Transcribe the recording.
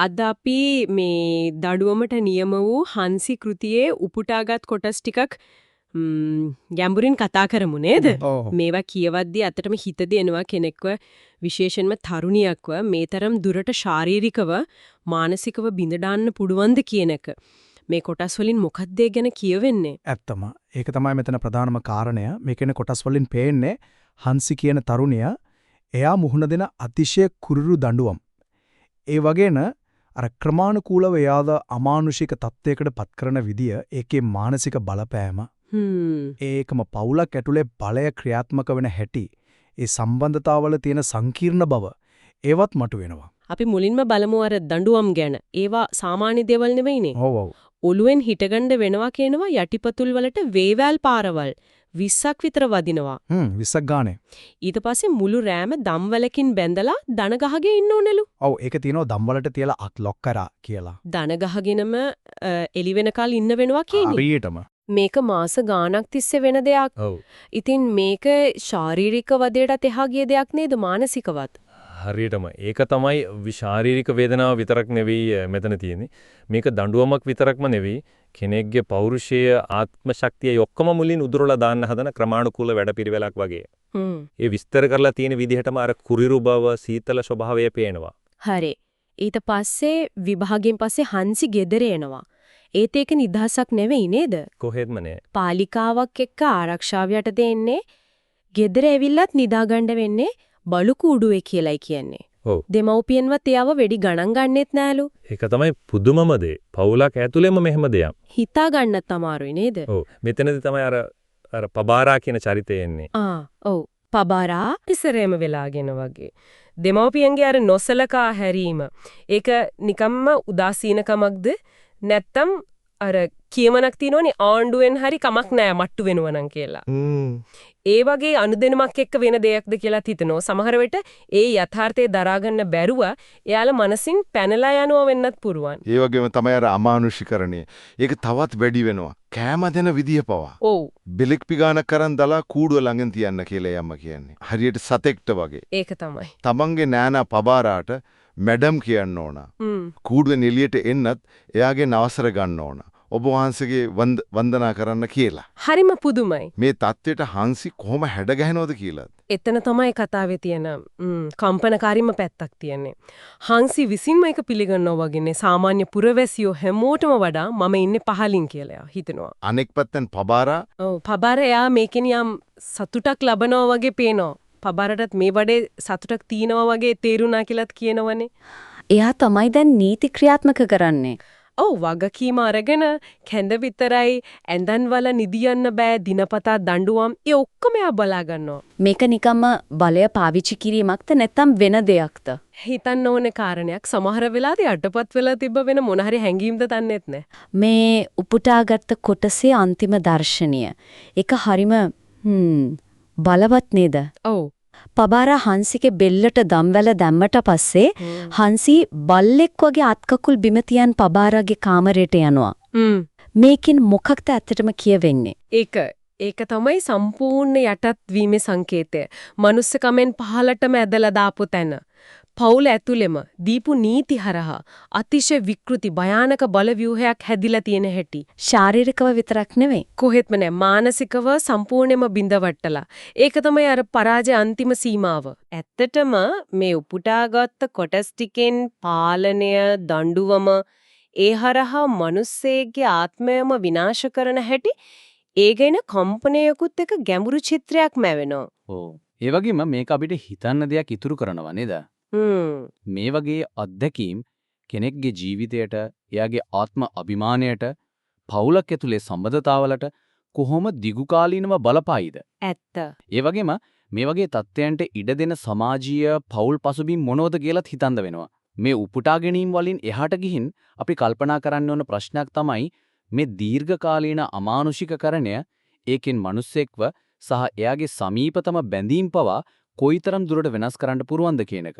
අද අපි මේ දඩුවමට නියම වූ හංසි කෘතියේ උපුටාගත් කොටස් ටිකක් ගැඹුරින් කතා කරමු නේද? මේවා කියවද්දී අතටම හිත දෙනවා කෙනෙක්ව විශේෂයෙන්ම තරුණියක්ව මේ තරම් දුරට ශාරීරිකව මානසිකව බිඳ දාන්න පුළුවන්ද කියන එක. මේ කොටස් වලින් මොකක්ද ඒ ගැන කියවෙන්නේ? ඇත්තම. ඒක තමයි මෙතන ප්‍රධානම කාරණය. මේකෙන කොටස් වලින් පේන්නේ හංසි කියන තරුණිය එයා මුහුණ දෙන අතිශය කුරුරු දඬුවම්. ඒ වගේන අර ක්‍රමානුකූලව එයාද අමානුෂික තත්ත්වයකට පත් කරන විදිය ඒකේ මානසික බලපෑම ඒකම පවුලක් ඇතුලේ බලය ක්‍රියාත්මක වෙන හැටි ඒ සම්බන්ධතාවවල තියෙන සංකීර්ණ බව ඒවත් මතුවෙනවා. අපි මුලින්ම බලමු අර දඬුවම් ගැන. ඒවා සාමාන්‍ය දේවල් නෙවෙයිනේ. ඔව් ඔව්. ඔළුවෙන් හිටගන්න වෙනවා කියනවා යටිපතුල් වලට වේවැල් පාරවල් 20ක් විතර වදිනවා. 20ක් ගානේ. ඊට පස්සේ මුළු රෑම දම්වලකින් බැඳලා දන ගහගෙන ඉන්න ඕනෙලු. ඔව් ඒක තියෙනවා දම්වලට තියලා අත් ලොක් කරා කියලා. දන ගහගෙනම එළි වෙනකල් ඉන්න වෙනවා කියන්නේ. හරියටම. මේක මාස ගාණක් තිස්සේ වෙන දෙයක්. ඔව්. ඉතින් මේක ශාරීරික වදයටත් එහා ගිය දෙයක් නේද මානසිකවත්? හරියටම ඒක තමයි ශාරීරික වේදනාව විතරක් නෙවෙයි මෙතන තියෙන්නේ. මේක දඬුවමක් විතරක්ම නෙවෙයි කෙනෙක්ගේ පෞරුෂය ආත්ම ශක්තිය ඔක්කොම මුලින් උදුරලා දාන්න හදන ක්‍රමානුකූල වැඩපිළිවෙලක් වගේ. ඒ විස්තර කරලා තියෙන විදිහටම අර කුරිරු බව සීතල ස්වභාවය පේනවා. හරි. ඊට පස්සේ විභාගයෙන් පස්සේ හංසි ගෙදර එනවා. ඒත් ඒක නිදහසක් නෙවෙයි නේද? කොහෙත්ම නෑ. පාලිකාවක් එක්ක ආරක්ෂාව යටතේ එන්නේ. ගෙදර ඇවිල්ලත් නිදාගන්න වෙන්නේ බලු කූඩුවේ කියලායි කියන්නේ. ඔව්. දෙමව්පියන්වත් එයාව වෙඩි ගණන් ගන්නෙත් නෑලු. ඒක තමයි පුදුමම දේ. පවුලක් ඇතුළෙම මෙහෙම දෙයක්. හිතා ගන්නත් අමාරුයි නේද? ඔව්. මෙතනදී තමයි අර පබාරා කියන චරිතය එන්නේ. ඔව්. පබාරා ඉස්සරෙම වෙලාගෙන වගේ. දෙමව්පියන්ගේ අර නොසලකා හැරීම. ඒක නිකම්ම උදාසීනකමක්ද? නැත්තම් අර කියමනක් තියෙනවනේ ආණ්ඩුවෙන් හරි කමක් නෑ මට්ටු වෙනවනම් කියලා. ඒ වගේ අනුදෙනමක් එක්ක වෙන දෙයක්ද කියලා හිතනවා. සමහර වෙලට ඒ යථාර්ථය දරා ගන්න බැරුව එයාලා මනසින් පැනලා යනවා වෙන්නත් පුරුවන්. ඒ වගේම තමයි අර අමානුෂිකරණය. ඒක තවත් වැඩි වෙනවා. කෑම දෙන විදිය පවා. ඔව්. බෙලෙක් පිගාන කරන් දාලා කූඩුව ළඟින් තියන්න කියලා යම්ම කියන්නේ. හරියට සතෙක්ට වගේ. ඒක තමයි. තමන්ගේ නෑනා පබාරාට මැඩම් කියන්න ඕන. කූඩුවෙන් එළියට එන්නත් එයාගේ අවසර ගන්න ඕන. ඔබ වහන්සේගේ වන්දනා කරන්න කියලා. හරිම පුදුමයි. මේ தත්වෙට හංසි කොහොම හැඩ ගැහෙනවද කියලා. එතන තමයි කතාවේ තියෙන කම්පනකාරීම පැත්තක් තියෙන්නේ. හංසි විසින්ම ඒක පිළිගන්නවා වගේනේ සාමාන්‍ය පුරවැසියෝ හැමෝටම වඩා මම ඉන්නේ පහලින් කියලා හිතනවා. අනෙක් පැත්තෙන් පබාරා පබාරා එයා මේකෙන් යම් සතුටක් ලබනවා වගේ පේනවා. පබාරටත් මේ වඩේ සතුටක් තියෙනවා වගේ තේරුණා කියලාත් කියනවනේ. එයා තමයි දැන් නීති ක්‍රියාත්මක කරන්නේ. ඔව් වගකීම අරගෙන කැඳ විතරයි ඇඳන් වල නිදියන්න බෑ දිනපතා දඬුවම් ඒ ඔක්කොම එයා බලා ගන්නවා. මේක නිකම්ම බලය පාවිච්චි කිරීමක්ද නැත්නම් වෙන දෙයක්ද? හිතන්න ඕනේ කාරණයක් සමහර වෙලාවට අටපත් වෙලා තිබ්බ වෙන මොන හරි හැංගීම්ද දන්නෙත් නෑ. මේ උපුටාගත් කොටසේ අන්තිම දර්ශනය. ඒක හරිම බලවත් නේද? ඔව්. පබාරා හංසිගේ බෙල්ලට දම්වැල දැම්මට පස්සේ හංසි බල්ලෙක් වගේ අත්කකුල් බිම තියන් පබාරාගේ කාමරයට යනවා. මේකෙන් මොකක්ද ඇත්තටම කියවෙන්නේ? ඒක තමයි සම්පූර්ණ යටත් වීමේ සංකේතය. මනුස්සකමෙන් පහලටම ඇදලා දාපු තැන. පවුල ඇතුළෙම දීපු නීති හරහා අතිශය විකෘති භයානක බලව්‍යුහයක් හැදිලා තියෙන හැටි. ශාරීරිකව විතරක් නෙවෙයි. කොහෙත්ම නෑ මානසිකව සම්පූර්ණයෙන්ම බිඳවට්ටලා. ඒක තමයි අර පරාජය අන්තිම සීමාව. ඇත්තටම මේ උපුටාගත් කොටස් ටිකෙන් පාලනය දඬුවම ඒ හරහා මිනිස්සෙගේ ආත්මයම විනාශ කරන හැටි ඒ ගැන කම්පනයකුත් එක ගැඹුරු චිත්‍රයක් මැවෙනවා. ඔව්. ඒ වගේම මේක අපිට හිතන්න දෙයක් ඉතුරු කරනවා නේද? මේ වගේ අත්දැකීම් කෙනෙක්ගේ ජීවිතයට, එයාගේ ආත්ම අභිමානයට, පවුලක් ඇතුලේ සම්බන්ධතාවලට කොහොම දිගුකාලීනව බලපායිද? ඇත්ත. ඒ වගේම මේ වගේ තත්ත්වයන්ට ඉඩ දෙන සමාජීය පවුල් පසුබිම් මොනවද කියලාත් හිතන්න වෙනවා. මේ උපුටා ගැනීම වලින් එහාට ගිහින් අපි කල්පනා කරන්න ඕන ප්‍රශ්නයක් තමයි මේ දීර්ඝකාලීන අමානුෂිකකරණය ඒකෙන් මිනිස්සෙක්ව සහ එයාගේ සමීපතම බැඳීම් පවා කොයිතරම් දුරට වෙනස් කරන්න පුරුවන්ද කියන එක.